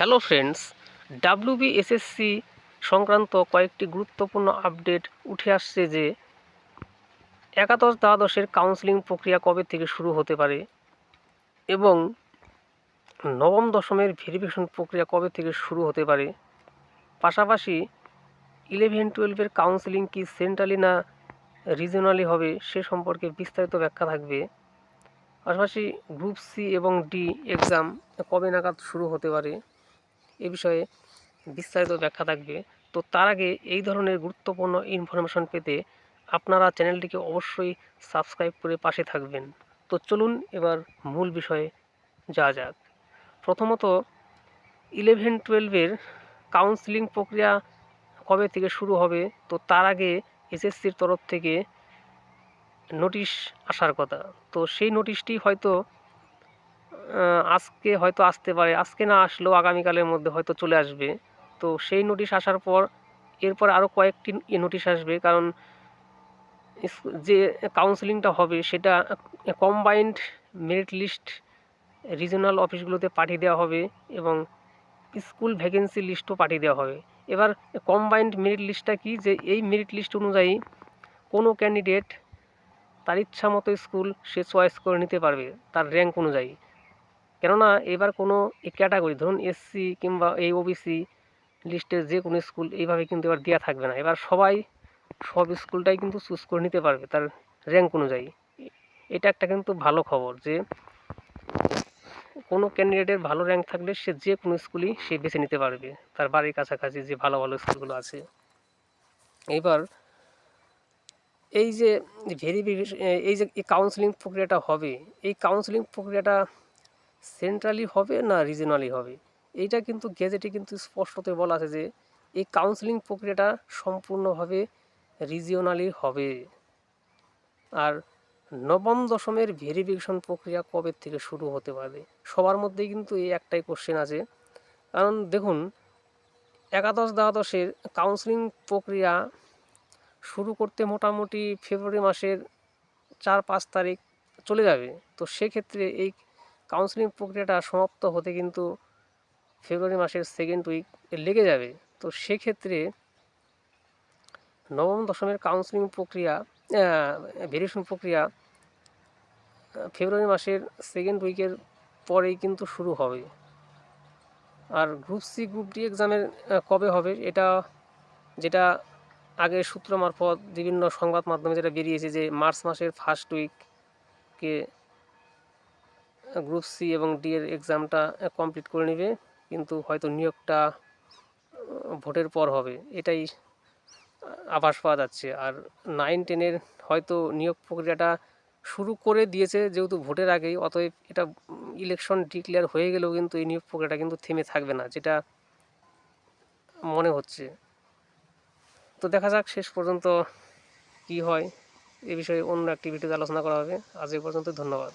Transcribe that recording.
Hello friends, WBSSC সংক্রান্ত কয়েকটি গুরুত্বপূর্ণ আপডেট উঠে আসছে যে একাদশ দ্বাদশের কাউন্সেলিং প্রক্রিয়া কবে থেকে শুরু হতে পারে এবং নবম দশমের ভেরিফিকেশন প্রক্রিয়া কবে থেকে শুরু হতে পারে। পাশাপাশি 11-12-এর কাউন্সেলিং কি সেন্ট্রালি না রিজিওনালি হবে সে সম্পর্কে বিস্তারিত ব্যাখ্যা থাকবে। পাশাপাশি গ্রুপ সি এবং ডি এক্সাম কবে নাগাদ শুরু হতে পারে এ বিষয়ে বিস্তারিত ব্যাখ্যা থাকবে। তো তার আগে এই ধরনের গুরুত্বপূর্ণ ইনফরমেশন পেতে আপনারা চ্যানেলটিকে অবশ্যই সাবস্ক্রাইব করে পাশে থাকবেন। তো চলুন এবার মূল বিষয়ে যাওয়া যাক। প্রথমত 11-12-এর কাউন্সেলিং প্রক্রিয়া কবে থেকে শুরু হবে, তো তার আগে এসএসসির তরফ থেকে নোটিশ আসার কথা। তো সেই নোটিশটি হয়তো আজকে হয়তো আসতে পারে, আজকে না আসলেও আগামীকালের মধ্যে হয়তো চলে আসবে। তো সেই নোটিশ আসার পর এরপর আরও কয়েকটি নোটিশ আসবে, কারণ যে কাউন্সেলিংটা হবে সেটা কম্বাইন্ড মেরিট লিস্ট রিজনাল অফিসগুলোতে পাঠিয়ে দেওয়া হবে এবং স্কুল ভ্যাকেন্সি লিস্টও পাঠিয়ে দেওয়া হবে। এবার কম্বাইন্ড মেরিট লিস্টটা কি, যে এই মেরিট লিস্ট অনুযায়ী কোনো ক্যান্ডিডেট তার ইচ্ছা মতো স্কুল সে চয়েস করে নিতে পারবে তার র্যাঙ্ক অনুযায়ী। কেননা এবার কোনো ক্যাটাগরি, ধরুন এসসি কিংবা এই ওবিসি লিস্টের যে কোনো স্কুল এইভাবে কিন্তু এবার দেওয়া থাকবে না। এবার সব স্কুলটাই কিন্তু চুজ করে নিতে পারবে তার র্যাঙ্ক অনুযায়ী। এটা একটা কিন্তু ভালো খবর যে কোনো ক্যান্ডিডেটের ভালো র্যাঙ্ক থাকলে সে যে কোনো স্কুলই সে বেছে নিতে পারবে তার বাড়ির কাছাকাছি যে ভালো ভালো স্কুলগুলো আছে। এইবার এই যে ভেরিফিকেশন, এই যে কাউন্সেলিং প্রক্রিয়াটা হবে, এই কাউন্সেলিং প্রক্রিয়াটা সেন্ট্রালি হবে না রিজিওনালি হবে, এইটা কিন্তু গেজেটে কিন্তু স্পষ্টতই বলা আছে যে এই কাউন্সেলিং প্রক্রিয়াটা সম্পূর্ণভাবে রিজিওনালি হবে। আর নবম দশমের ভেরিফিকেশন প্রক্রিয়া কবে থেকে শুরু হতে পারে, সবার মধ্যেই কিন্তু এই একটাই কোশ্চেন আছে। কারণ দেখুন, একাদশ দ্বাদশের কাউন্সেলিং প্রক্রিয়া শুরু করতে মোটামুটি ফেব্রুয়ারি মাসের 4-5 তারিখ চলে যাবে। তো সেক্ষেত্রে এই কাউন্সেলিং প্রক্রিয়াটা সমাপ্ত হতে কিন্তু ফেব্রুয়ারি মাসের সেকেন্ড উইক লেগে যাবে। তো সেক্ষেত্রে নবম দশমের কাউন্সেলিং প্রক্রিয়া ভেরিফিকেশন প্রক্রিয়া ফেব্রুয়ারি মাসের সেকেন্ড উইকের পরেই কিন্তু শুরু হবে। আর গ্রুপ সি গ্রুপ ডি এক্সামের কবে হবে, এটা যেটা আগের সূত্র মারফত বিভিন্ন সংবাদ মাধ্যমে যেটা বেরিয়েছে যে মার্চ মাসের ফার্স্ট উইকে গ্রুপ সি এবং ডি এর এক্সামটা কমপ্লিট করে নেবে, কিন্তু হয়তো নিয়োগটা ভোটের পর হবে, এটাই আভাস পাওয়া যাচ্ছে। আর 9-10-এর হয়তো নিয়োগ প্রক্রিয়াটা শুরু করে দিয়েছে যেহেতু ভোটের আগেই, অতএব এটা ইলেকশন ডিক্লেয়ার হয়ে গেলেও কিন্তু এই নিয়োগ প্রক্রিয়াটা কিন্তু থেমে থাকবে না, যেটা মনে হচ্ছে। তো দেখা যাক শেষ পর্যন্ত কি হয়, এ বিষয়ে অন্য একটি ভিডিওতে আলোচনা করা হবে। আজ এই পর্যন্ত, ধন্যবাদ।